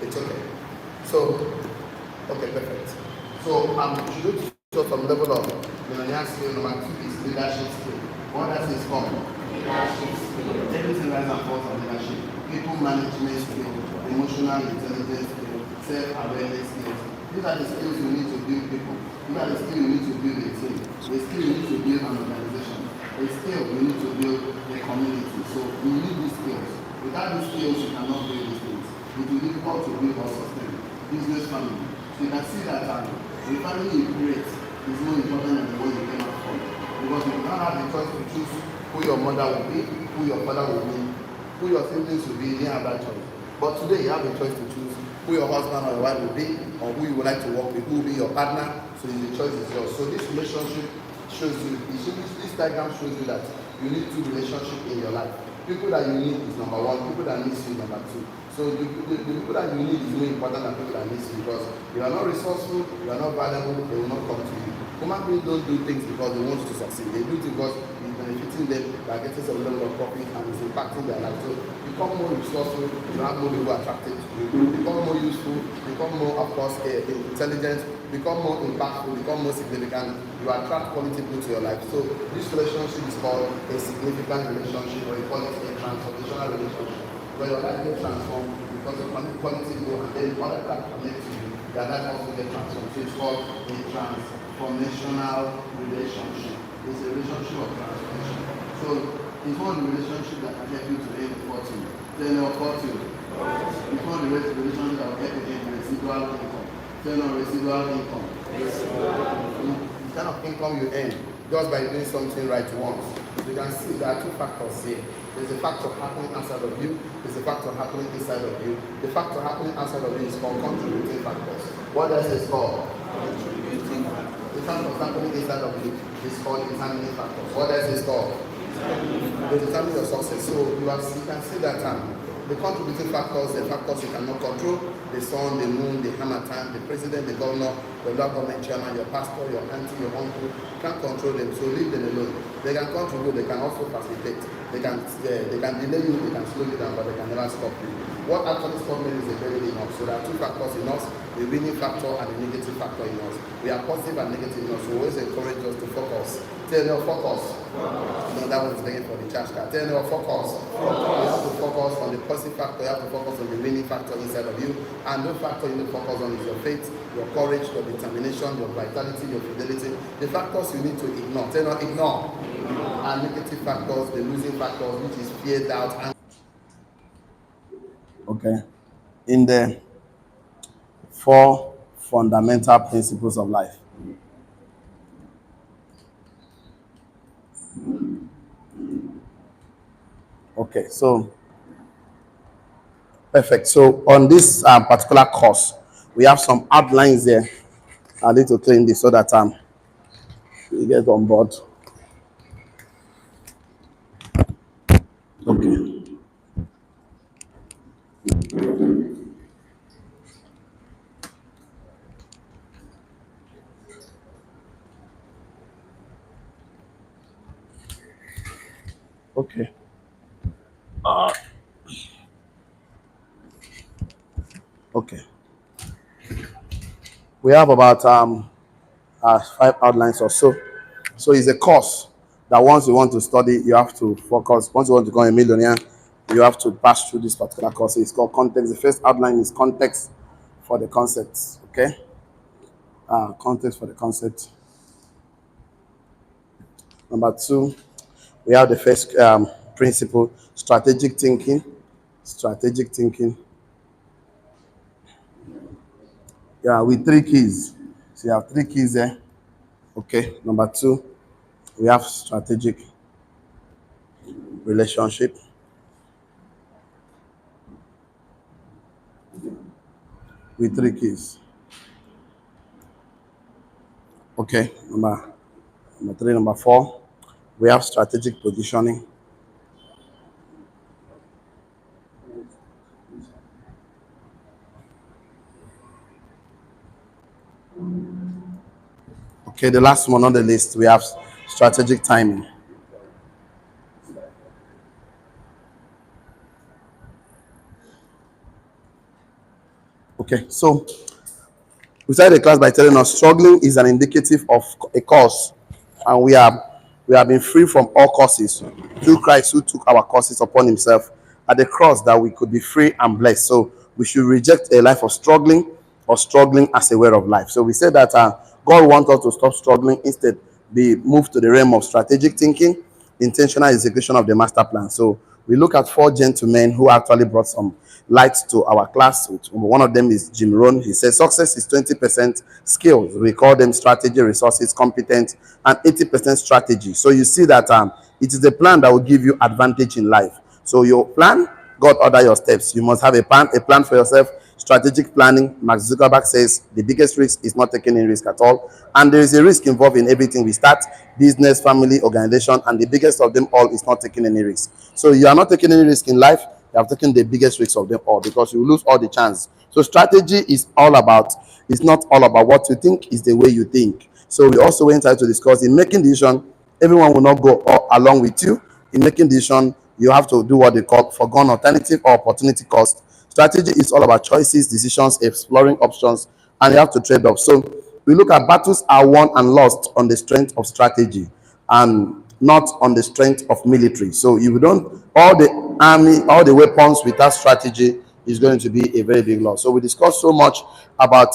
It's okay. So, okay, perfect. So, should you show some level of millionaire skill? Number 2 is leadership skill. What does this called? Leadership skill. Everything rise and falls on leadership. People management skill, emotional intelligence skill, self-awareness skills. These are the skills you need to build people. These are the skills you need to build a team. The skill you need to build an organization. A skill you need to build a community. So you need these skills. Without these skills, you cannot build these things. It will be difficult to build or sustain business family. So you can see that the family you create is more important than the one you came out from. Because you don't have the choice to choose who your mother will be, who your father will be, who your siblings will be. You didn't have that choice. But today you have the choice to choose who your husband or your wife will be, or who you would like to work with, who will be your partner. So the choice is yours. So this relationship shows you, this diagram shows you that you need 2 relationships in your life. People that you need is number 1, people that need you is number 2. So the people that you need is more important than people that need you, because you are not resourceful, you are not valuable, they will not come to you. Human beings don't do things because they want you to succeed. They do things because it's benefiting them by getting some level of profit and it's impacting their life. So become more resourceful, you have more people attracted to you, become more useful, become more, of course, intelligent, become more impactful, become more significant. You attract quality people to your life. So this relationship is called a significant relationship, or you call it a transformational relationship, where your life gets transformed because of quality people, and then other that connect to you, their life also get transformed. So it's called a transformational relationship. It's a relationship of transformation. So it's one of the relationships that can help you to aim fortune. Then your fortune. It's one of the relationship that will help you gain residual income. Then on residual income. The kind of income you earn just by doing something right once. You can see there are 2 factors here. There's a factor happening outside of you. There's a factor happening inside of you. The factor happening outside of you is called contributing factors. What else is called? Contributing factors. The factor happening inside of you is called determining factors. What else is called? They determine your success. So you can see that the contributing factors, the factors you cannot control, the sun, the moon, the harmattan, the president, the governor, the local government chairman, your pastor, your auntie, your uncle, you can't control them, so leave them alone. They can contribute, they can also facilitate, they can delay you, they can slow you down, but they can never stop you. What actually stops me is a very enough. So there are 2 factors in us, the winning factor and the negative factor in us. We are positive and negative in us, so we always encourage us to focus. Tell your focus. No, that one's begging for the charge card. Tell your focus. You have to focus on the positive factor, you have to focus on the winning factor inside of you, and the factor you need to focus on is your faith, your courage, your determination, your vitality, your fidelity. The factors you need to ignore. Tell not ignore. And negative factors, the losing factors, which is fear, doubt, and okay. In the 4 fundamental principles of life. Okay, so perfect. So on this particular course, we have some outlines there. I need to clean this so that we get on board. Okay. Okay. Okay. We have about 5 outlines or so. So it's a course that once you want to study, you have to focus. Once you want to become a millionaire, you have to pass through this particular course. It's called context. The first outline is context for the concepts. Okay. Context for the concept. Number 2, we have the first principle, strategic thinking. Strategic thinking. Yeah, with 3 keys. So you have 3 keys there. Okay. Number 2, we have strategic relationship. With 3 keys. Okay. Number 3, number 4, we have strategic positioning. Okay, the last one on the list, we have strategic timing. Okay, so we started the class by telling us struggling is an indicative of a cause, and we have been free from all causes through Christ who took our causes upon himself at the cross that we could be free and blessed. So we should reject a life of struggling or struggling as a way of life. So we said that God wants us to stop struggling, instead be moved to the realm of strategic thinking, intentional execution of the master plan. So we look at four gentlemen who actually brought some light to our class. One of them is Jim Rohn. He says success is 20% skills. We call them strategy, resources, competence, and 80% strategy. So you see that it is the plan that will give you advantage in life. So your plan, God order your steps. You must have a plan for yourself. Strategic planning. Mark Zuckerberg says the biggest risk is not taking any risk at all, and there is a risk involved in everything we start: business, family, organization, and the biggest of them all is not taking any risk. So you are not taking any risk in life. You have taken the biggest risk of them all, because you lose all the chance. So strategy is all about. It's not all about what you think; it's the way you think. So we also went out to discuss in making decision. Everyone will not go along with you in making decision. You have to do what they call foregone alternative or opportunity cost. Strategy is all about choices, decisions, exploring options, and you have to trade off. So we look at battles are won and lost on the strength of strategy and not on the strength of military. So if you don't, all the army, all the weapons without strategy is going to be a very big loss. So we discussed so much about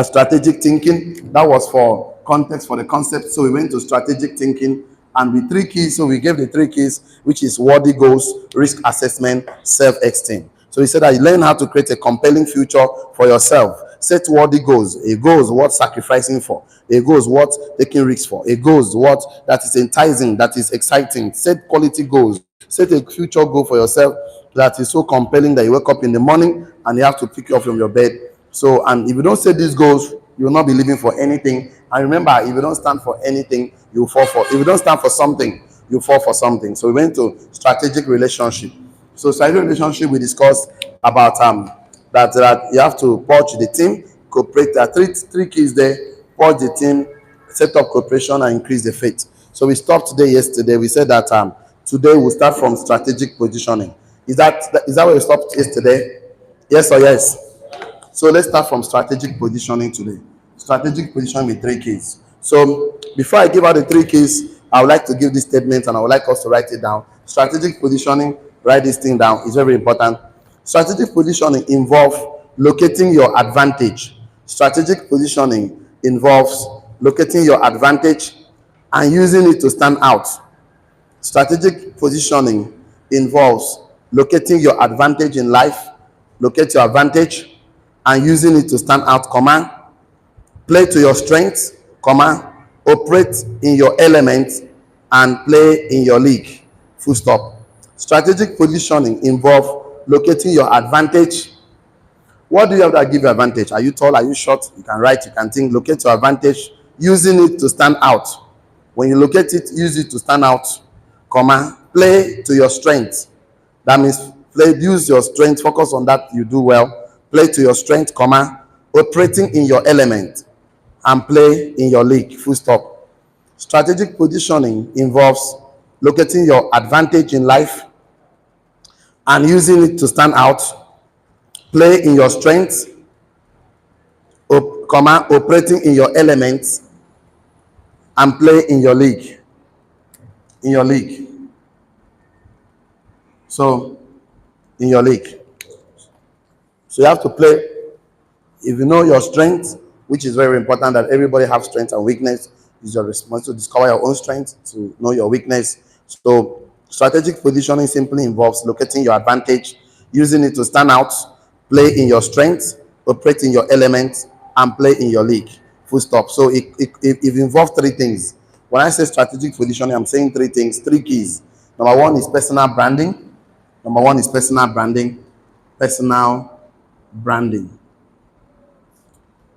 strategic thinking. That was for context for the concept. So we went to strategic thinking and with three keys. So we gave the three keys, which is worthy goals, risk assessment, self-esteem. So he said that you learn how to create a compelling future for yourself. Set worthy goals. A goal is worth sacrificing for. A goal is worth taking risks for. A goal is what that is enticing, that is exciting. Set quality goals. Set a future goal for yourself that is so compelling that you wake up in the morning and you have to pick you up from your bed. So, and if you don't set these goals, you will not be living for anything. And remember, if you don't stand for anything, you fall for. If you don't stand for something, you fall for something. So we went to strategic relationship. So strategic relationship, we discussed about that you have to purge the team, cooperate. There are three keys there: purge the team, set up cooperation, and increase the faith. So we stopped today. Yesterday, we said that today we'll start from strategic positioning. Is that where we stopped yesterday? Yes or yes? So let's start from strategic positioning today. Strategic positioning with three keys. So before I give out the three keys, I would like to give this statement and I would like us to write it down. Strategic positioning, write this thing down. It's very important. Strategic positioning involves locating your advantage. Strategic positioning involves locating your advantage and using it to stand out. Strategic positioning involves locating your advantage in life, locate your advantage, and using it to stand out, comma, play to your strengths, comma, operate in your element, and play in your league, full stop. Strategic positioning involves locating your advantage. What do you have that give you advantage? Are you tall? Are you short? You can write, you can think. Locate your advantage, using it to stand out. When you locate it, use it to stand out, comma, play to your strength. That means use your strength, focus on that you do well. Play to your strength, comma, operating in your element, and play in your league, full stop. Strategic positioning involves locating your advantage in life and using it to stand out. Play in your strength, comma, operating in your elements, and play in your league. In your league. So, in your league. So you have to play. If you know your strength, which is very important, that everybody have strength and weakness, it's your responsibility to discover your own strength, to know your weakness. So strategic positioning simply involves locating your advantage, using it to stand out, play in your strength, operate in your element, and play in your league. Full stop. So it involves three things. When I say strategic positioning, I'm saying three things, three keys. Number one is personal branding. Number one is personal branding. Personal branding.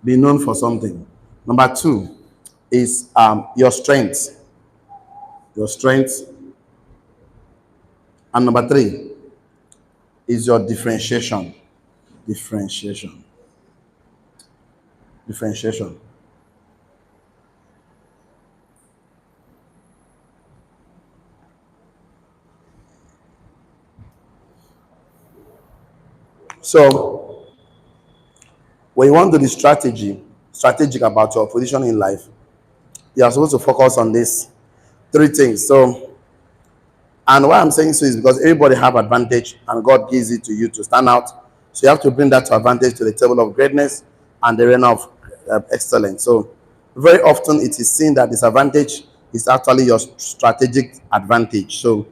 Be known for something. Number two is your strength. Your strength. And number three is your differentiation. Differentiation. Differentiation. So When you want to be strategic about your position in life, you are supposed to focus on these three things. So, and why I'm saying so is because everybody have advantage, and God gives it to you to stand out. So you have to bring that to advantage to the table of greatness and the arena of excellence. So very often it is seen that disadvantage is actually your strategic advantage. So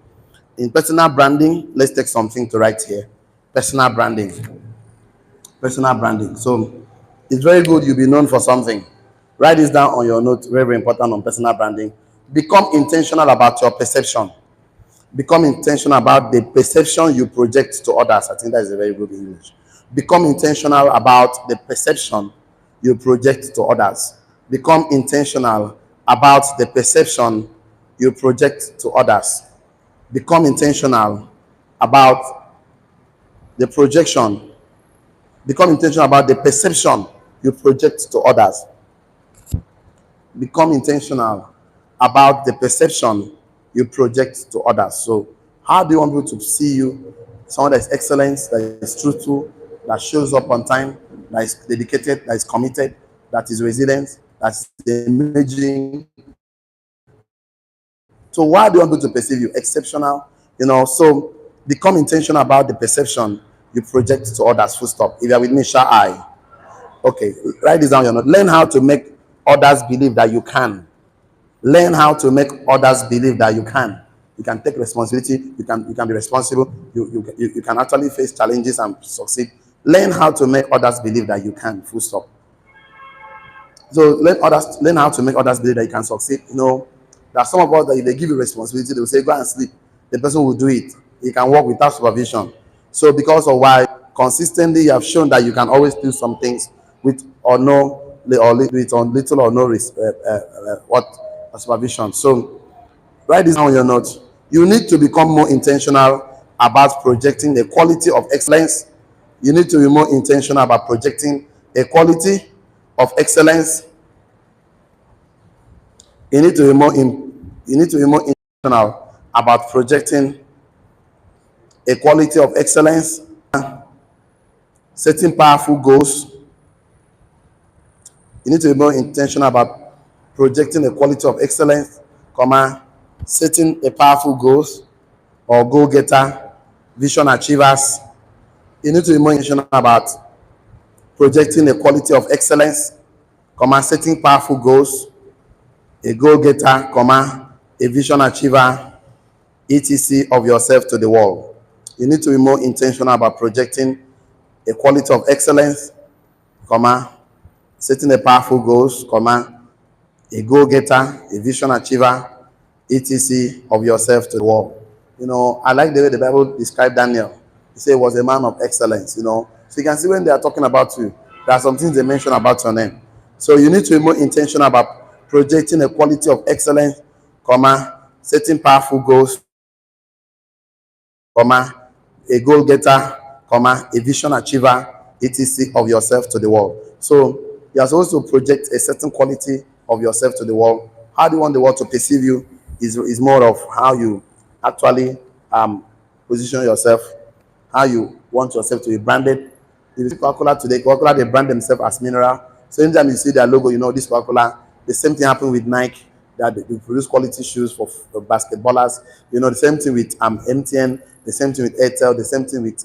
in personal branding, let's take something to write here. Personal branding. Personal branding. So it's very good you be known for something. Write this down on your note. Very, very important on personal branding. Become intentional about your perception. Become intentional about the perception you project to others. I think that is a very good English. Become intentional about the perception you project to others. Become intentional about the perception you project to others. Become intentional about the projection. Become intentional about the perception you project to others. Become intentional about the perception you project to others. So, how do you want people to see you? Someone that is excellent, that is truthful, that shows up on time, that is dedicated, that is committed, that is resilient, that is imaging. So, why do you want people to perceive you? Exceptional, So, become intentional about the perception you project to others. Full stop. If you are with me, shall I? Okay, write this down. Learn how to make others believe that you can. Learn how to make others believe that you can. You can take responsibility. You can be responsible. You can actually face challenges and succeed. Learn how to make others believe that you can. Full stop. So learn how to make others believe that you can succeed. There are some of us that if they give you responsibility, they will say, go and sleep. The person will do it. He can work without supervision. So because of why consistently you have shown that you can always do some things with or no with on little or no supervision. So write this down on your notes. You need to become more intentional about projecting the quality of excellence. You need to be more intentional about projecting a quality of excellence. You need to be more intentional about projecting a quality of excellence, setting powerful goals. You need to be more intentional about projecting a quality of excellence, setting a powerful goals or goal getter, vision achievers. You need to be more intentional about projecting a quality of excellence, setting powerful goals, a goal getter, a vision achiever, etc. of yourself to the world. You need to be more intentional about projecting a quality of excellence, setting a powerful goals, a goal-getter, a vision achiever, etc. of yourself to the world. I like the way the Bible described Daniel. He said he was a man of excellence, So you can see when they are talking about you, there are some things they mention about your name. So you need to be more intentional about projecting a quality of excellence, setting powerful goals, a goal getter, a vision achiever, etc. of yourself to the world. So you are supposed to project a certain quality of yourself to the world. How do you want the world to perceive you is more of how you actually position yourself, how you want yourself to be branded. If you see Coca-Cola today, Coca-Cola, they brand themselves as mineral. So anytime you see their logo, this Coca-Cola. The same thing happened with Nike, that they produce quality shoes for basketballers. The same thing with MTN, the same thing with Airtel, the same thing with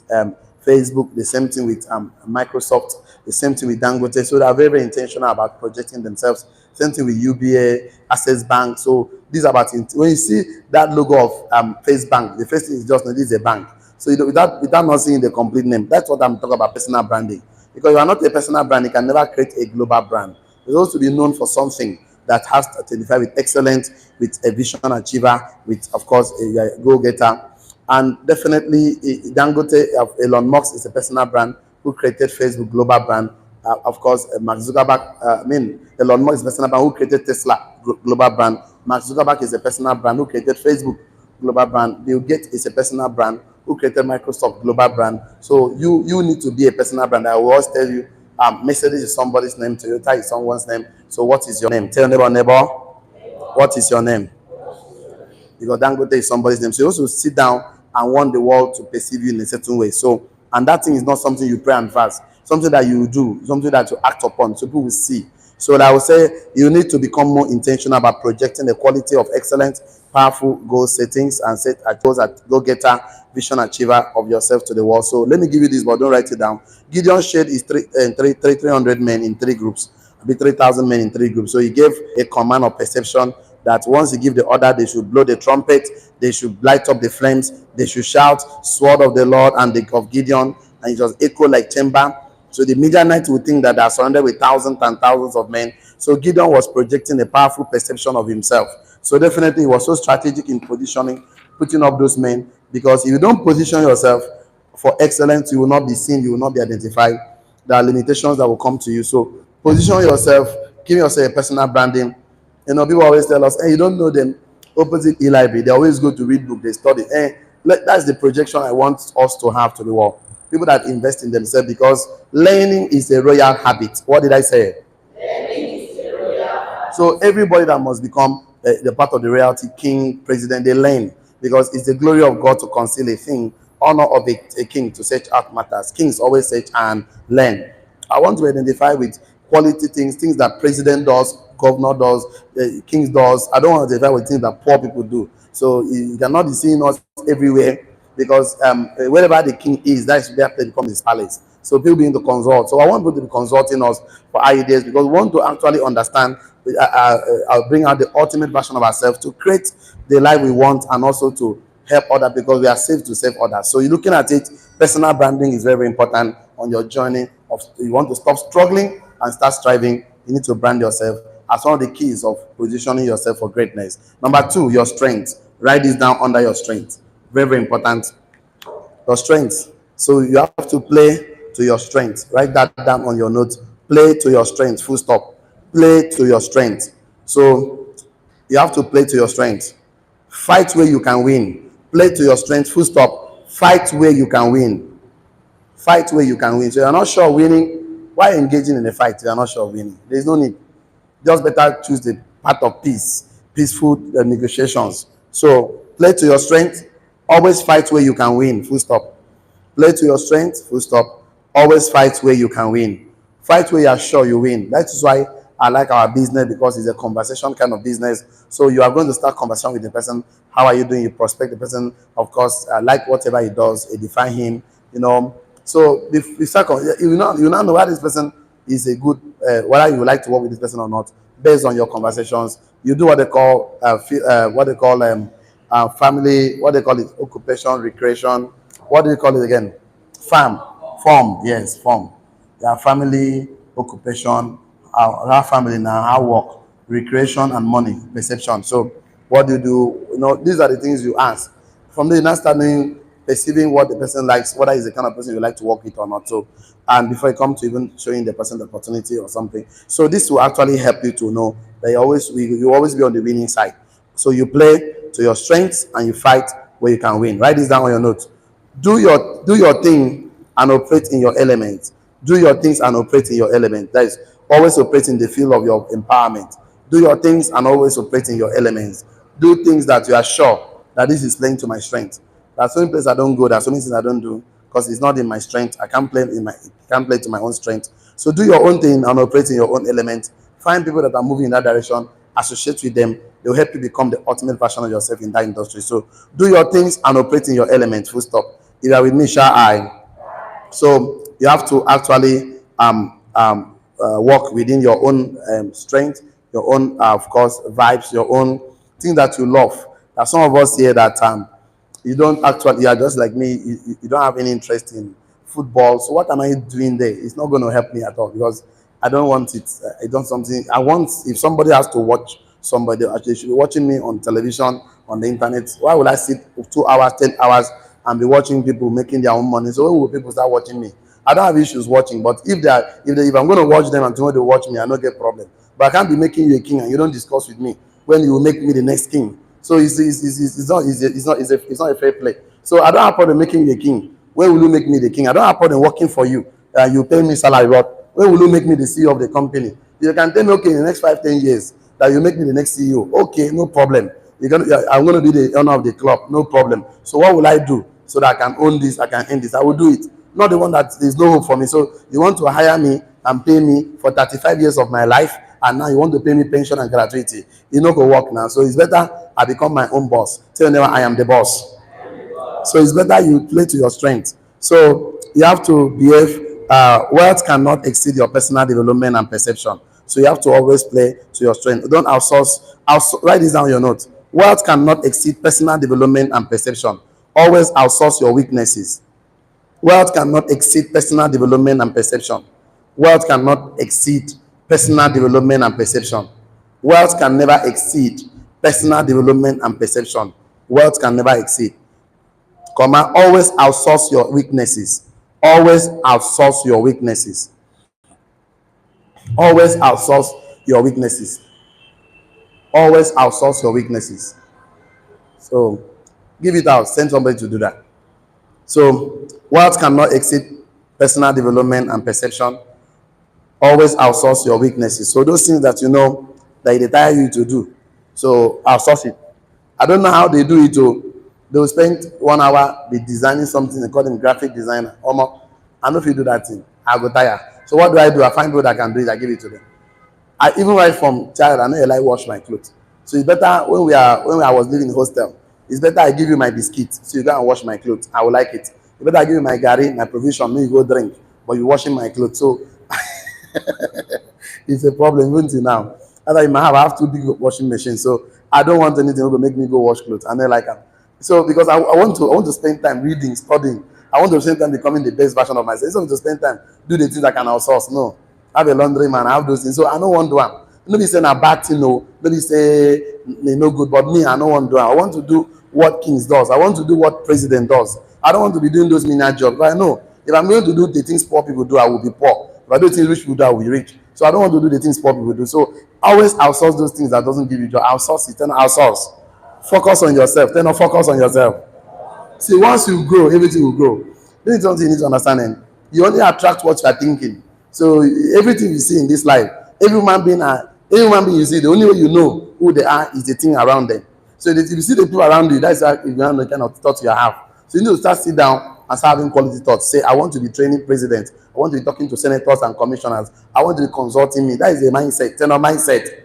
Facebook, the same thing with Microsoft, the same thing with Dangote. So they are very, very intentional about projecting themselves. Same thing with UBA, Access Bank. So these are about when you see that logo of Face Bank, the first thing is just this is a bank. So without not seeing the complete name, that's what I'm talking about, personal branding. Because you are not a personal brand, you can never create a global brand. You're supposed to be known for something that has to identify with excellence, with a vision achiever, with of course a go-getter. And definitely Dangote of Elon Musk is a personal brand who created Facebook global brand. Of course, Mark Zuckerberg, Elon Musk is a personal brand who created Tesla global brand. Mark Zuckerberg is a personal brand who created Facebook global brand. Bill Gates is a personal brand who created Microsoft global brand. So you need to be a personal brand. I will always tell you, Mercedes is somebody's name, Toyota is someone's name. So what is your name? Tell your neighbor, what is your name? Because Dangote is somebody's name. So you also sit down and want the world to perceive you in a certain way. So, and that thing is not something you pray and fast. something that you do, something that you act upon, so people will see. So I would say you need to become more intentional about projecting the quality of excellent, powerful goal settings and set goals at go-getter, vision achiever of yourself to the world. So let me give you this, but don't write it down. Gideon's shade is 300 men in 3 groups, 3,000 men in 3 groups. So he gave a command of perception that once he give the order, they should blow the trumpet, they should light up the flames, they should shout, sword of the Lord and the of Gideon, and it was echo like timber. So the Midianites would think that they are surrounded with thousands and thousands of men. So Gideon was projecting a powerful perception of himself. So definitely he was so strategic in positioning, putting up those men, because if you don't position yourself for excellence, you will not be seen, you will not be identified. There are limitations that will come to you. So position yourself, give yourself a personal branding. You know, people always tell us, hey, you don't know them. Opposite e-library, they always go to read book, they study. Hey, that's the projection I want us to have to the world. People that invest in themselves, because learning is a royal habit. What did I say? So everybody that must become the part of the royalty, king, president, they learn, because it's the glory of God to conceal a thing, honor of a king to search out matters. Kings always search and learn. I want to identify with quality things that president does, governor does, kings does. I don't want to identify with things that poor people do. So you cannot be seeing us everywhere, because wherever the king is, that's where they become his palace. So people begin to consult. So I want people to be consulting us for ideas, because we want to actually understand. I'll bring out the ultimate version of ourselves to create the life we want, and also to help others, because we are saved to save others. So you're looking at it, personal branding is very, very important on your journey of, you want to stop struggling and start striving. You need to brand yourself as one of the keys of positioning yourself for greatness. Number 2, your strength. Write this down under your strength. Very, very important. Your strength. So you have to play to your strength. Write that down on your notes. Play to your strength. Full stop. Play to your strength. So you have to play to your strength. Fight where you can win. Play to your strength. Full stop. Fight where you can win. Fight where you can win. So you're not sure winning. Why engaging in a fight? You're not sure winning. There's no need. Just better choose the path of peace, peaceful negotiations. So play to your strength. Always fight where you can win. Full stop. Play to your strength. Full stop. Always fight where you can win. Fight where you are sure you win. That is why I like our business, because it's a conversation kind of business. So you are going to start conversation with the person. How are you doing? You prospect the person. Of course, like whatever he does, you define him. You know. So the second, you now know whether this person is a good, whether you would like to work with this person or not, based on your conversations. You do what they call family, what they call it, occupation, recreation. What do you call it again? Form. Yes, form. Yeah, family, occupation, our family now, our work, recreation, and money, perception. So what do you do? You know, these are the things you ask. From there, you now start knowing, perceiving what the person likes, whether he's the kind of person you like to work with or not. So, and before you come to even showing the person the opportunity or something. So this will actually help you to know that you always be on the winning side. So you play to your strengths and you fight where you can win. Write this down on your notes. Do your thing and operate in your element. Do your things and operate in your element. That is, always operate in the field of your empowerment. Do your things and always operate in your elements. Do things that you are sure that this is playing to my strength. There's so many places I don't go. There's so many things I don't do because it's not in my strength. I can't play to my own strength. So do your own thing and operate in your own element. Find people that are moving in that direction. Associate with them. They'll help you become the ultimate version of yourself in that industry. So do your things and operate in your element. Full stop. If you are with me, shall I? So you have to actually work within your own strength, your own, of course, vibes, your own things that you love. There are some of us here that you are just like me, you don't have any interest in football. So what am I doing there? It's not going to help me at all, because I don't want it. I don't something. I want, if somebody has to watch somebody, actually should be watching me on television, on the internet. Why would I sit 2 hours, 10 hours and be watching people making their own money? So when will people start watching me? I don't have issues watching, but if I'm going to watch them and tomorrow they watch me, I don't get problem. But I can't be making you a king and you don't discuss with me when you will make me the next king. So it's not a fair play. So I don't have problem making you a king. When will you make me the king? I don't have problem working for you. You pay me salary, but when will you make me the CEO of the company? You can tell me, okay, in the next 5-10 years that you make me the next CEO. Okay, no problem. I'm going to be the owner of the club. No problem. So what will I do so that I can own this? I can end this. I will do it. not the one that there's no hope for me. So you want to hire me and pay me for 35 years of my life, and now you want to pay me pension and gratuity. You know, go work now. So it's better I become my own boss. Tell them I am the boss. So it's better you play to your strength. So you have to behave. Wealth cannot exceed your personal development and perception. So you have to always play to your strength. Don't outsource. Write this down your note. Wealth cannot exceed personal development and perception. Always outsource your weaknesses. Wealth cannot exceed personal development and perception. Wealth cannot exceed personal development and perception. Wealth can never exceed personal development and perception. Wealth can never exceed. Comma, always outsource your weaknesses. Always outsource your weaknesses. Always outsource your weaknesses. Always outsource your weaknesses. So give it out. Send somebody to do that. So wealth cannot exceed personal development and perception. Always outsource your weaknesses. So those things that you know that they tire you to do, so outsource it. I don't know how they do it. They will spend 1 hour be designing something. They call them graphic designer. I know if you do that thing, I go tire. So what do? I find people that can do it. I give it to them. I even right from child, I know you like wash my clothes. So it's better when I was living in hostel. It's better I give you my biscuit, so you go and wash my clothes. I will like it. It's better I give you my gari, my provision, me you go drink, but you washing my clothes. So it's a problem even till now. After you might have 2 big washing machines, so I don't want anything that will make me go wash clothes. And they like them. So because I want to spend time reading, studying. I want to spend time becoming the best version of myself. Instead of to spend time do the things I can outsource. No, I have a laundry man. I have those things. So I don't want to do them. Nobody say na bad thing. No, nobody say no good. But me, I don't want to do them. I want to do what kings does. I want to do what president does. I don't want to be doing those menial jobs. But I know if I'm going to do the things poor people do, I will be poor. If I do things rich people do, I will be rich. So I don't want to do the things poor people do. So always outsource those things that doesn't give you joy. Outsource it. Then outsource. Focus on yourself. Then focus on yourself. See, once you grow, everything will grow. This is something you need to understand. And you only attract what you are thinking. So everything you see in this life, every human being you see, the only way you know who they are is the thing around them. So if you see the people around you, that's how you know the kind of thoughts you have. So you need to start sit down and start having quality thoughts. Say, I want to be training presidents. I want to be talking to senators and commissioners. I want to be consulting me. That is a mindset, tenor mindset.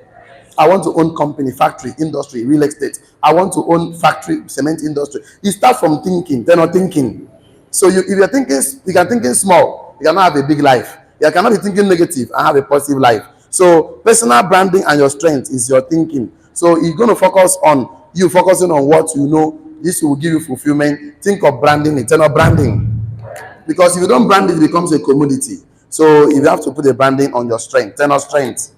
I want to own company, factory, industry, real estate. I want to own factory, cement industry. You start from thinking, then not thinking. So if you're thinking, you can thinking small, you cannot have a big life. You cannot be thinking negative and have a positive life. So personal branding and your strength is your thinking. So you're going to focus on you focusing on what you know. This will give you fulfillment. Think of branding, internal branding. Because if you don't brand it, it becomes a commodity. So you have to put a branding on your strength, tenor strength.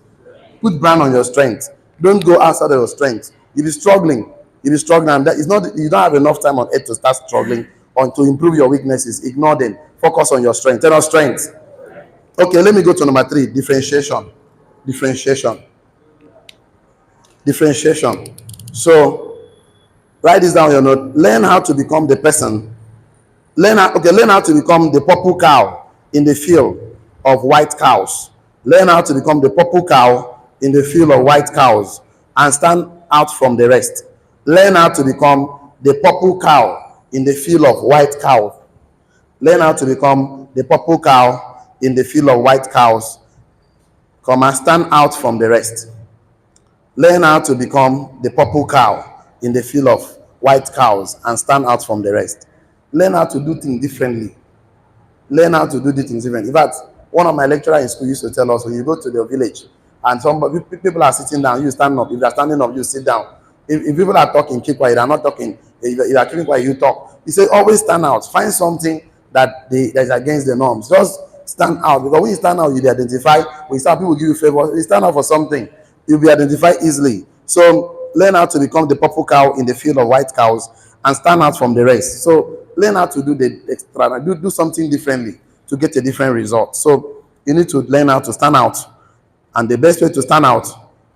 Put brand on your strength. Don't go outside of your strength. You'll be struggling. And that is not. You don't have enough time on earth to start struggling or to improve your weaknesses. Ignore them. Focus on your strength. Tell us strength. Okay, let me go to number 3. Differentiation. So write this down on your note. Learn how to become the person. Learn how to become the purple cow in the field of white cows. Learn how to become the purple cow in the field of white cows and stand out from the rest. Learn how to become the purple cow in the field of white cows. Learn how to become the purple cow in the field of white cows. Come and stand out from the rest. Learn how to become the purple cow in the field of white cows and stand out from the rest. Learn how to do things differently. Learn how to do things differently. In fact, one of my lecturers in school used to tell us, when you go to the village and people are sitting down, you stand up. If they're standing up, you sit down. If people are talking, keep quiet. They're not talking. If you are keeping quiet, you talk. He said, always stand out. Find something that is against the norms. Just stand out. Because when you stand out, you'll be identified. When you start, people give you favor. You stand out for something, you'll be identified easily. So learn how to become the purple cow in the field of white cows and stand out from the rest. So learn how to do the extra, do something differently to get a different result. So you need to learn how to stand out. And the best way to stand out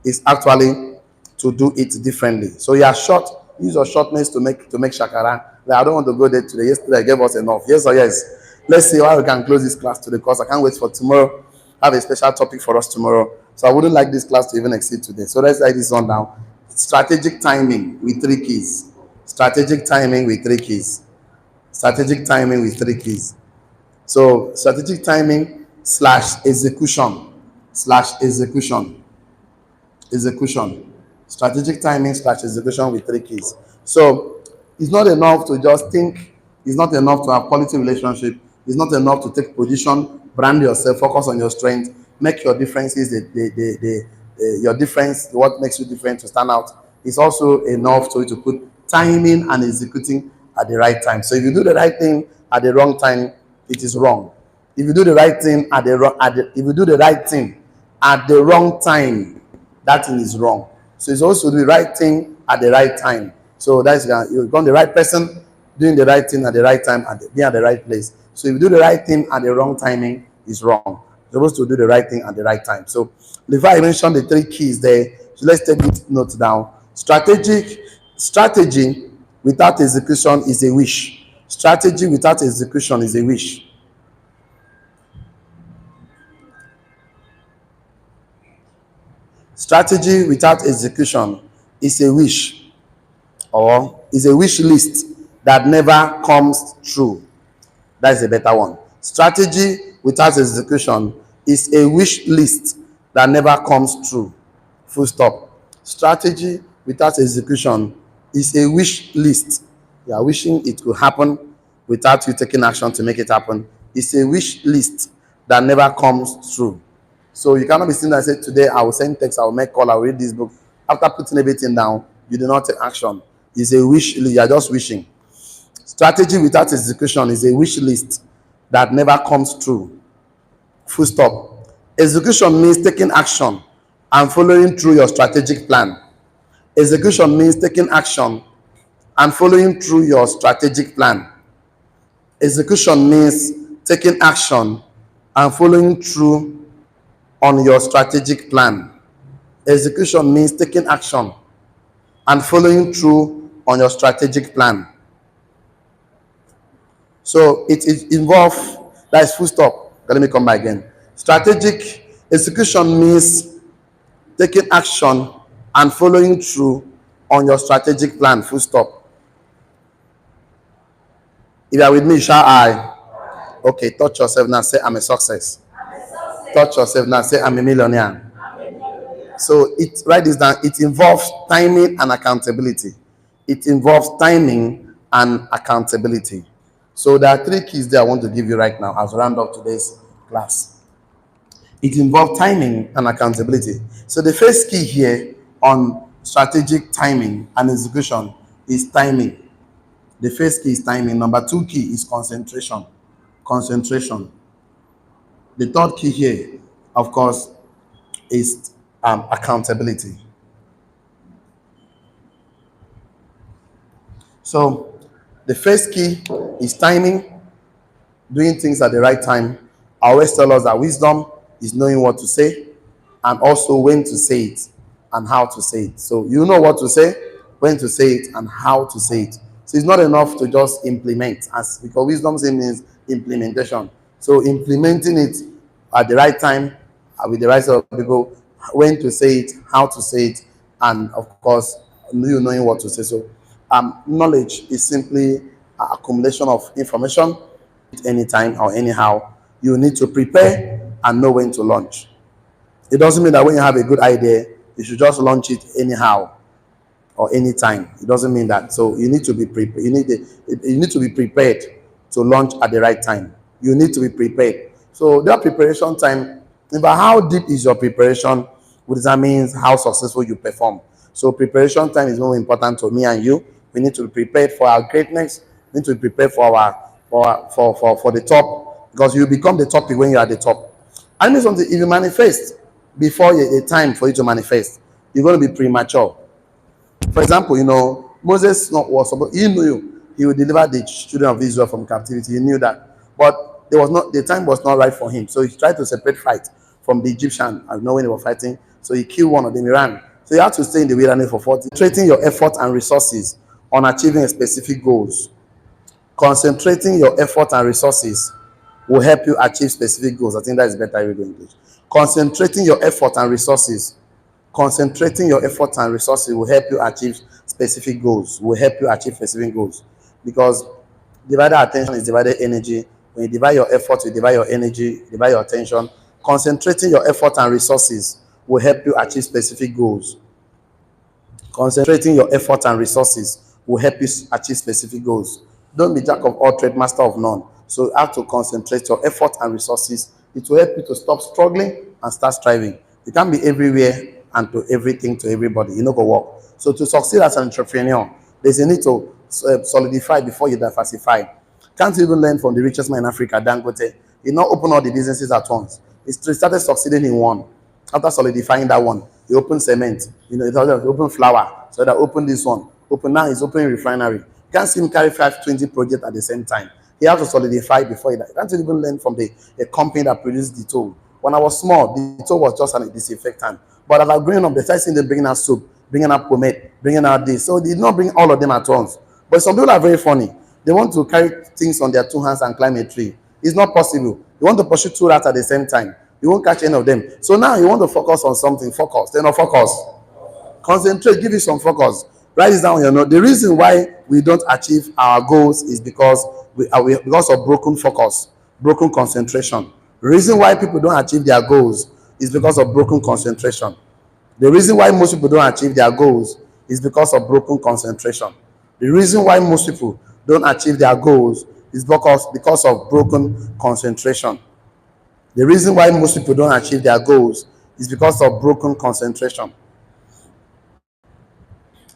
is actually to do it differently. So you are short, use your shortness to make shakara. Like, I don't want to go there today. Yesterday I gave us enough. Yes or yes? Let's see how we can close this class today, because I can't wait for tomorrow. I have a special topic for us tomorrow. So I wouldn't like this class to even exceed today. So let's write this one down. Strategic timing with 3 keys. Strategic timing with 3 keys. Strategic timing with 3 keys. So strategic timing slash execution slash execution execution. Strategic timing slash execution with three keys. So it's not enough to just think, it's not enough to have quality relationship, it's not enough to take position, brand yourself, focus on your strength, make your differences your difference, what makes you different to stand out. It's also enough to put timing and executing at the right time. So if you do the right thing at the wrong time, it is wrong. If you do the right thing at the wrong, if you do the right thing at the wrong time, that thing is wrong. So it's also the right thing at the right time. So that's you've got the right person doing the right thing at the right time, being at the right place. So if you do the right thing at the wrong timing, it's wrong. You're supposed to do the right thing at the right time. So before I mention the three keys there, so let's take this note down. Strategy without execution is a wish. Strategy without execution is a wish. Strategy without execution is a wish, or is a wish list that never comes true. That is a better one. Strategy without execution is a wish list that never comes true. Full stop. Strategy without execution is a wish list. You are wishing it could happen without you taking action to make it happen. It's a wish list that never comes true. So you cannot be sitting there and say, today I will send text, I will make call, I will read this book. After putting everything down, you do not take action. It's a wish list. You are just wishing. Strategy without execution is a wish list that never comes true. Full stop. Execution means taking action and following through your strategic plan. Execution means taking action and following through your strategic plan. Execution means taking action and following through on your strategic plan. Execution means taking action and following through on your strategic plan. So it involves, that is full stop. Let me come back again. Strategic execution means taking action and following through on your strategic plan. Full stop. If you are with me, shall I? Okay, touch yourself now. Say, I'm a success. Touch yourself now. Say, I'm a millionaire. So write this down. It involves timing and accountability. It involves timing and accountability. So there are three keys that I want to give you right now as we round up today's class. It involves timing and accountability. So the first key here on strategic timing and execution is timing. The first key is timing. Number two key is concentration. Concentration. The third key here, of course, is accountability. So the first key is timing, doing things at the right time. I always tell us that wisdom is knowing what to say and also when to say it and how to say it. So you know what to say, when to say it, and how to say it. So it's not enough to just implement, because wisdom means implementation. So implementing it at the right time, with the right set of people, when to say it, how to say it, and of course, you knowing what to say. So knowledge is simply accumulation of information anytime or anyhow. You need to prepare and know when to launch. It doesn't mean that when you have a good idea, you should just launch it anyhow or anytime. It doesn't mean that. So you need to be prepared. You need to be prepared to launch at the right time. You need to be prepared. So that preparation time, about how deep is your preparation, what determines how successful you perform. So preparation time is more important to me and you. We need to be prepared for our greatness. We need to be prepared for the top, because you become the topic when you are at the top. I mean something, if you manifest before the time for you to manifest, you're going to be premature. For example, Moses was supposed, he knew he would deliver the children of Israel from captivity. He knew that, but the time was not right for him. So he tried to separate fight from the Egyptian. I know when they were fighting, so he killed one of them. He ran. So you have to stay in the wilderness for 40. Concentrating your effort and resources on achieving specific goals. Concentrating your effort and resources will help you achieve specific goals. I think that is better if you do English. Concentrating your effort and resources will help you achieve specific goals. Because divided attention is divided energy. When you divide your effort, you divide your energy, you divide your attention. Concentrating your effort and resources will help you achieve specific goals. Concentrating your effort and resources will help you achieve specific goals. Don't be jack of all trade, master of none. So you have to concentrate your effort and resources. It will help you to stop struggling and start striving. You can't be everywhere and to everything to everybody. You know, go work. So to succeed as an entrepreneur, there's a need to solidify before you diversify. Can't even learn from the richest man in Africa, Dangote. He not open all the businesses at once. He started succeeding in one. After solidifying that one, he opened cement. You know, he opened flour. So that opened this one. Open now, he's opening refinery. Can't see him carry 520 projects at the same time. He has to solidify before he died. Can't even learn from a company that produced the tool. When I was small, the tool was just a disinfectant. But as I growing up, they started seeing them bringing out soap, bringing out pomade, bringing out this. So they did not bring all of them at once. But some people are very funny. They want to carry things on their two hands and climb a tree. It's not possible. You want to pursue two rats at the same time. You won't catch any of them. So now you want to focus on something. Focus. Then focus. Concentrate. Give you some focus. Write this down. You know the reason why we don't achieve our goals is because because of broken focus, broken concentration. The reason why people don't achieve their goals is because of broken concentration. The reason why most people don't achieve their goals is because of broken concentration. The reason why most people don't achieve their goals is because of broken concentration. The reason why most people don't achieve their goals is because of broken concentration.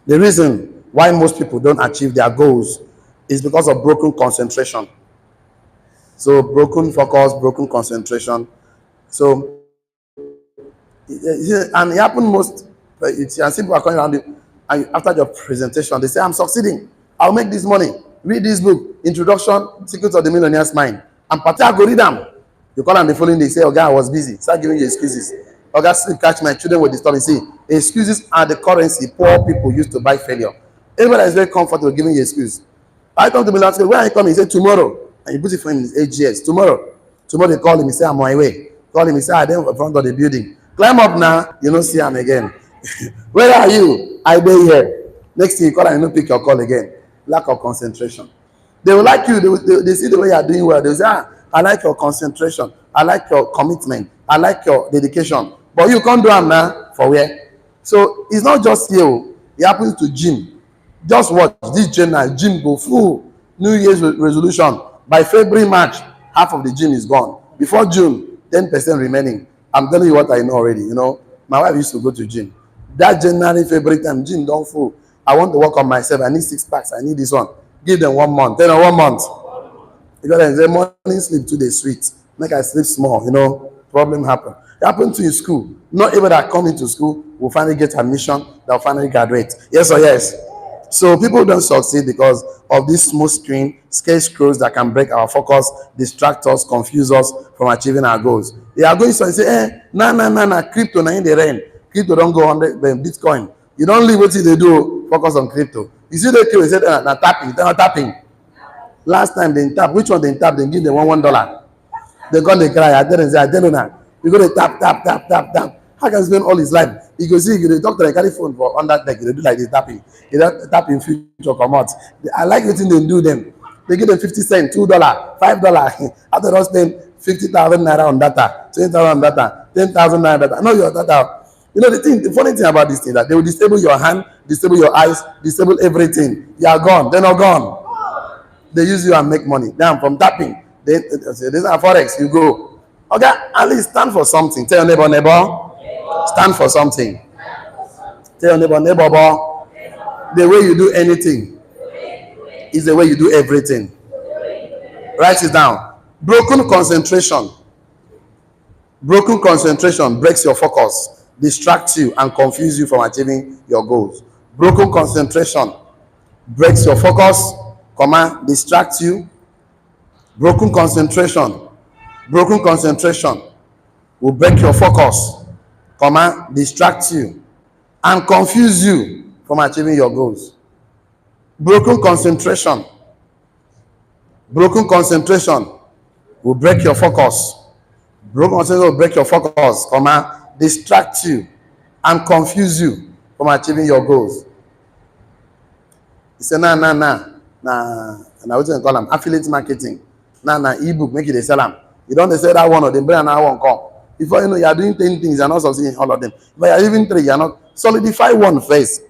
The reason why most people don't achieve their goals is because of broken concentration. So broken focus, broken concentration. So and it happened most. And people are coming around you, and after your presentation, they say, "I'm succeeding. I'll make this money. Read this book, Introduction, Secrets of the Millionaire's Mind." And Part4 go read them. You call them the following day, say, "Okay, I was busy." Start giving you excuses. Okay, sleep, catch my children with disturb. See, excuses are the currency poor people use to buy failure. Everybody is very comfortable giving you excuse. I come to me last week. When I come, he said tomorrow, and you put it for him in his 8 years. Tomorrow they call him. He say, "I'm on my way." Call him. He say, "I am in front of the building." Climb up now. You don't see him again. Where are you? I be here. Next thing you call and you don't pick your call again. Lack of concentration. They will like you. They see the way you are doing well. They say, "I like your concentration. I like your commitment. I like your dedication." But you can't do them now for where? So it's not just you. It happens to gym. Just watch this journal. Gym go full. New Year's resolution. By February, March, half of the gym is gone. Before June, 10% remaining. I'm telling you what I know already. You know, my wife used to go to gym. That January, February time, gym don't full. I want to work on myself. I need 6 packs. I need this one. Give them 1 month. Then 1 month. Because the morning sleep to the sweet. Make I sleep small. You know, problem happen. It happened to in school. Not everybody that come into school will finally get admission. They'll finally graduate. Yes or yes? So people don't succeed because of this smooth screen, scarecrows that can break our focus, distract us, confuse us from achieving our goals. They are going to say, nah, crypto na in the rain. Crypto don't go 100 Bitcoin. You don't leave what they do, focus on crypto. You see the crypto, they said, na tapping, they're not tapping. Last time they tap, which one they tap? They give them $1. They call, they cry. I tell you now. You go to tap. How can he spend all his life? You go see, the doctor, they carry phone for under deck. They do like they tapping. They don't tap in future, come out. I like what they do them. They give them 50 cents, $2, $5. After they spend 50,000 naira on data, 20,000 on data, 10,000 naira data. No, your data. You know the funny thing about this thing that they will disable your hand, disable your eyes, disable everything. You are gone. They're not gone. They use you and make money. Damn, from tapping. This is a forex. You go. Okay, at least stand for something. Tell your neighbor. Stand for something. Tell your neighbor. The way you do anything is the way you do everything. Write it down. Broken concentration. Broken concentration breaks your focus, distracts you, and confuses you from achieving your goals. Broken concentration breaks your focus, distracts you. Broken concentration will break your focus, distract you, and confuse you from achieving your goals. Broken concentration will break your focus. Broken concentration will break your focus, distract you, and confuse you from achieving your goals. You say, nah. What do you call them? Affiliate marketing. Now ebook make it a sell them. You don't sell that one or the brand now one come. Before you know you are doing 10 things, you're not succeeding in all of them. But you're even 3, you're not. Solidify one first.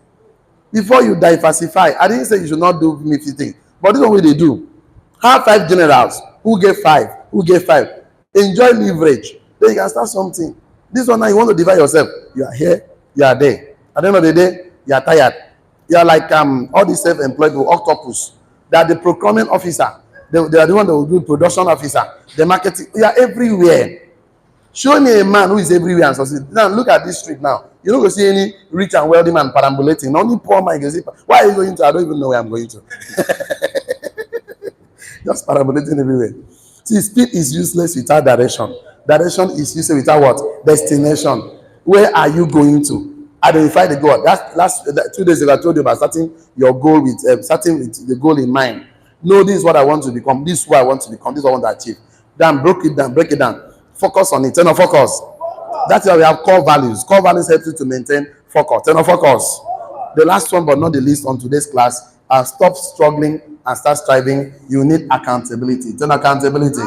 Before you diversify. I didn't say you should not do 50 things. But this is what they do. Have 5 generals. Who get 5? Who get 5? Enjoy leverage. Then you can start something. This one now you want to divide yourself. You are here, you are there. At the end of the day, you are tired. You are like all these self-employed people, octopus. They are the procurement officer. They are the one that will do production officer. The marketing. You are everywhere. Show me a man who is everywhere and succeed. Now look at this street now. You don't go see any rich and wealthy man perambulating. Only poor man can see. Where are you going to? I don't even know where I'm going to. Just perambulating everywhere. See, speed is useless without direction. Direction is useless without what? Destination. Where are you going to? Identify the goal. That 2 days ago I told you about starting your goal with starting with the goal in mind. No, this is what I want to become. This is what I want to become. This is what I want to achieve. Then break it down. Break it down. Focus on it. Turn on focus. That's why we have core values. Core values help you to maintain focus. Turn on focus. The last one, but not the least, on today's class, stop struggling and start striving. You need accountability. Turn accountability.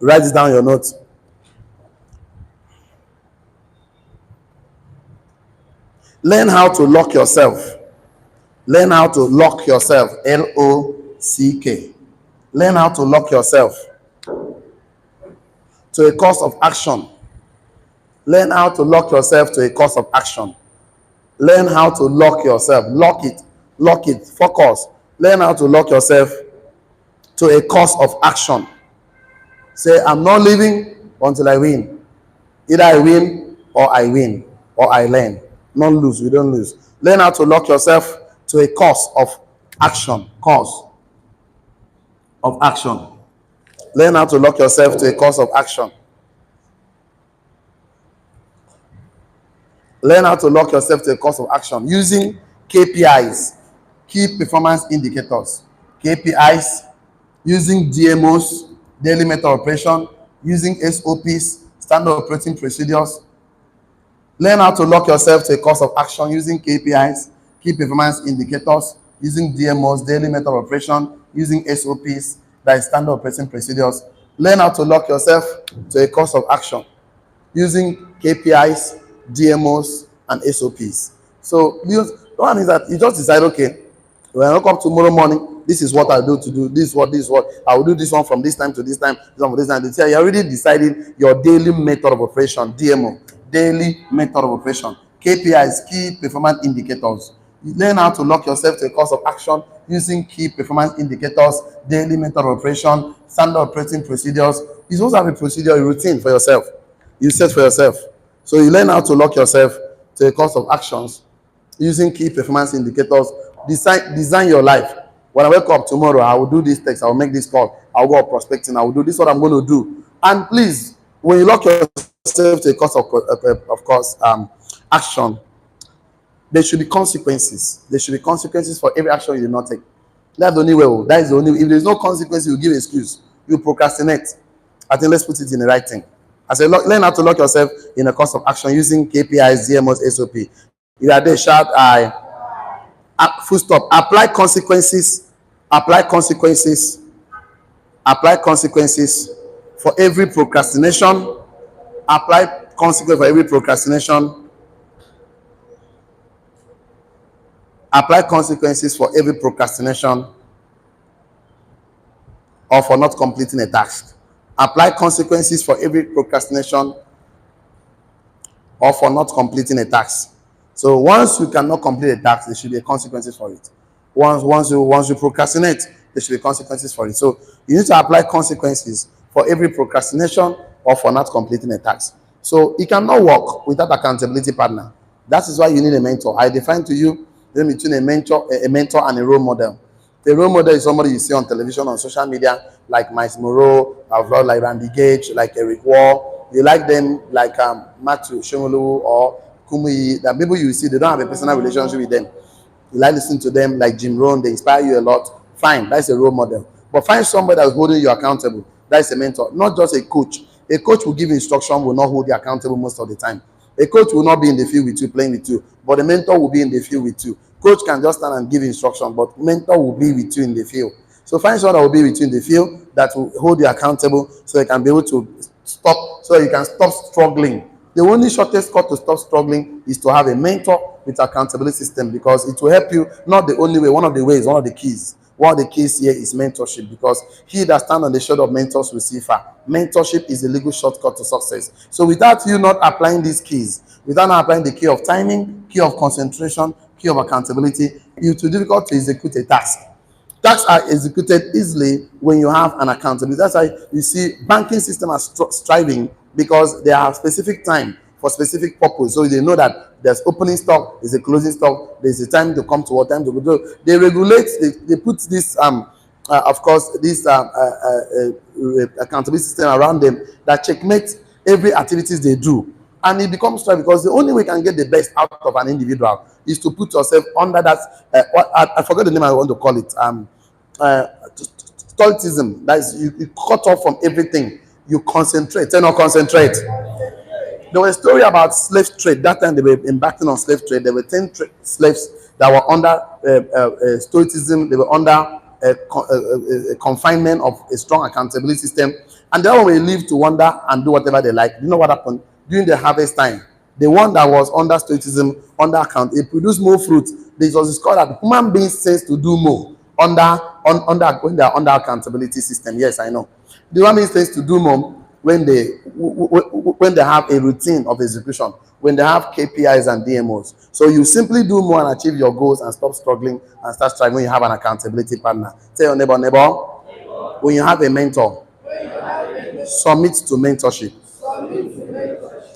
Write it down in your notes. Learn how to lock yourself. Learn how to lock yourself. Lock. Learn how to lock yourself to a course of action. Learn how to lock yourself to a course of action. Learn how to lock yourself. Lock it. Lock it. Focus. Learn how to lock yourself to a course of action. Say, I'm not leaving until I win. Either I win or I learn. Not lose. We don't lose. Learn how to lock yourself to a course of action. Course of action. Learn how to lock yourself to a course of action. Learn how to lock yourself to a course of action using KPIs, key performance indicators. KPIs, using DMOs, daily method operation, using SOPs, standard operating procedures. Learn how to lock yourself to a course of action using KPIs, key performance indicators, using DMOs, daily method operation, using SOPs, that is standard operating procedures. Learn how to lock yourself to a course of action using KPIs, DMOs, and SOPs. So the one is that you just decide, okay, when I wake up tomorrow morning, this is what I do to do, this is what I will do, this one from this time to this time, this one from this time to this time. You already decided your daily method of operation, DMO, daily method of operation, KPIs, key performance indicators. You learn how to lock yourself to a course of action using key performance indicators, daily method of operation, standard operating procedures. You supposed to have a procedure, a routine for yourself. You set for yourself. So you learn how to lock yourself to a course of actions using key performance indicators. Design your life. When I wake up tomorrow, I will do this text, I will make this call, I will go up prospecting, I will do this, what I'm going to do. And please, when you lock yourself to a course of action, there should be consequences. There should be consequences for every action you do not take. That's the only way. That is the only way. If there's no consequence, you give an excuse. You procrastinate. I think let's put it in the right thing. I say, learn how to lock yourself in a course of action using KPIs, DMOs, SOP. If you are there, shout, full stop. Apply consequences. Apply consequences. Apply consequences for every procrastination. Apply consequences for every procrastination. Apply consequences for every procrastination or for not completing a task. Apply consequences for every procrastination or for not completing a task. So once you cannot complete a task, there should be consequences for it. Once you procrastinate, there should be consequences for it. So you need to apply consequences for every procrastination or for not completing a task. So it cannot work without accountability partner. That is why you need a mentor. I define to you between a mentor and a role model. The role model is somebody you see on television, on social media, like Miles Moreau, like Randy Gage, like Eric Wall. You like them like Matthew Shomolu or Kumuyi. The people you see, they don't have a personal relationship with them. You like listening to them like Jim Rohn, they inspire you a lot. Fine, that's a role model. But find somebody that's holding you accountable. That's a mentor, not just a coach. A coach will give instruction, will not hold you accountable most of the time. A coach will not be in the field with you, playing with you, but a mentor will be in the field with you. Coach can just stand and give instruction, but mentor will be with you in the field. So find someone that will be with you in the field, that will hold you accountable, so you can be able to so you can stop struggling. The only shortest cut to stop struggling is to have a mentor with accountability system, because it will help you. Not the only way, one of the ways, one of the keys. One of the keys here is mentorship, because he that stand on the shoulder of mentors will see far. Mentorship is a legal shortcut to success. So without you not applying these keys, without not applying the key of timing, key of concentration, key of accountability, it will be difficult to execute a task. Tasks are executed easily when you have an accountability. That's why you see banking system are striving, because they have specific time for specific purpose. So they know that there's opening stock, there's a closing stock, there's a time to come to what time to go. So they regulate. They put this of course this accountability system around them that checkmate every activities they do. And it becomes tough, because the only way you can get the best out of an individual is to put yourself under that. I forgot the name I want to call it. Uh, Stoicism. That is, you cut off from everything. You concentrate. Say no, concentrate. There was a story about slave trade. That time they were embarking on slave trade. There were 10 slaves that were under Stoicism. They were under a confinement of a strong accountability system. And they all were leave to wander and do whatever they like. You know what happened? During the harvest time, the one that was under Stoicism, under account, it produced more fruit. This was discovered that human beings sense to do more when they are under accountability system. Yes, I know. The human beings sense to do more when they have a routine of execution, when they have KPIs and DMOs. So you simply do more and achieve your goals and stop struggling and start striving when you have an accountability partner. Tell your neighbor, when you have a mentor, submit to mentorship.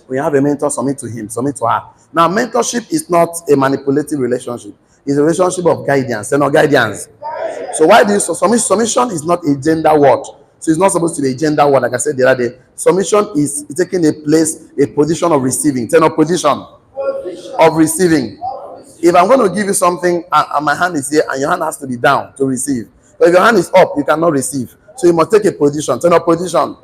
When you have a mentor, submit to him, submit to her. Now, mentorship is not a manipulative relationship. It's a relationship of guidance. Say no, guidance. So why do you submission is not a gender word. So it's not supposed to be a gender word, like I said the other day. Submission is taking a place, a position of receiving. Say no, position of receiving. If I'm going to give you something and my hand is here and your hand has to be down to receive. But if your hand is up, you cannot receive. So you must take a position. Say no, position.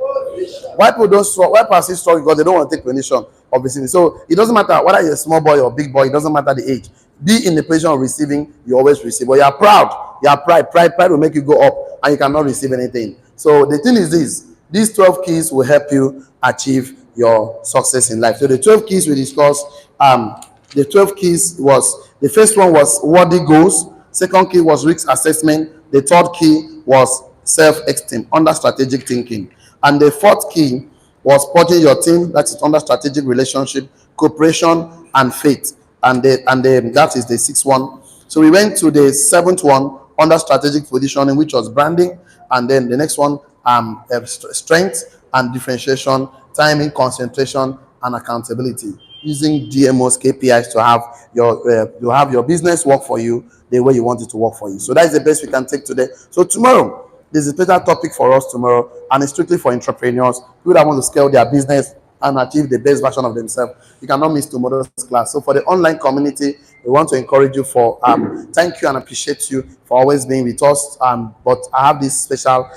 Why people don't struggle? Why persist struggle? Because they don't want to take position of receiving. So it doesn't matter whether you're a small boy or big boy. It doesn't matter the age. Be in the position of receiving. You always receive. But you are proud. You are pride. Pride will make you go up, and you cannot receive anything. So the thing is this: these 12 keys will help you achieve your success in life. So the 12 keys we discussed. The 12 keys was, the first one was worthy goals. Second key was risk assessment. The third key was self-esteem under strategic thinking. And the fourth key was purging your team. That is under strategic relationship, cooperation, and faith. And that is the sixth one. So we went to the seventh one under strategic positioning, which was branding. And then the next one, strength and differentiation, timing, concentration, and accountability. Using DMOs, KPIs to have your business work for you the way you want it to work for you. So that is the best we can take today. So tomorrow, there's a better topic for us tomorrow, and it's strictly for entrepreneurs, people that want to scale their business and achieve the best version of themselves. You cannot miss tomorrow's class. So for the online community, we want to encourage you for thank you and appreciate you for always being with us. But I have this special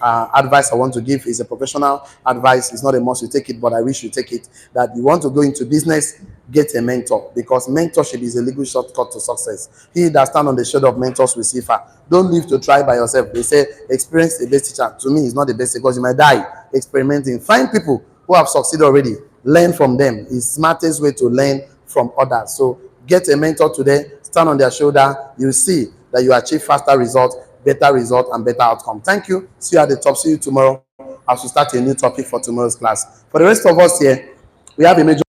advice I want to give. Is a professional advice. It's not a must you take it, but I wish you take it. That you want to go into business, get a mentor, because mentorship is a legal shortcut to success. He that stand on the shoulder of mentors will see far. Don't live to try by yourself. They say experience the best teacher. To me, it's not the best because you might die experimenting. Find people who have succeeded already. Learn from them. It's the smartest way to learn from others. So get a mentor today. Stand on their shoulder. You'll see that you achieve faster results, better result, and better outcome. Thank you. See you at the top. See you tomorrow as we start a new topic for tomorrow's class. For the rest of us here, we have a major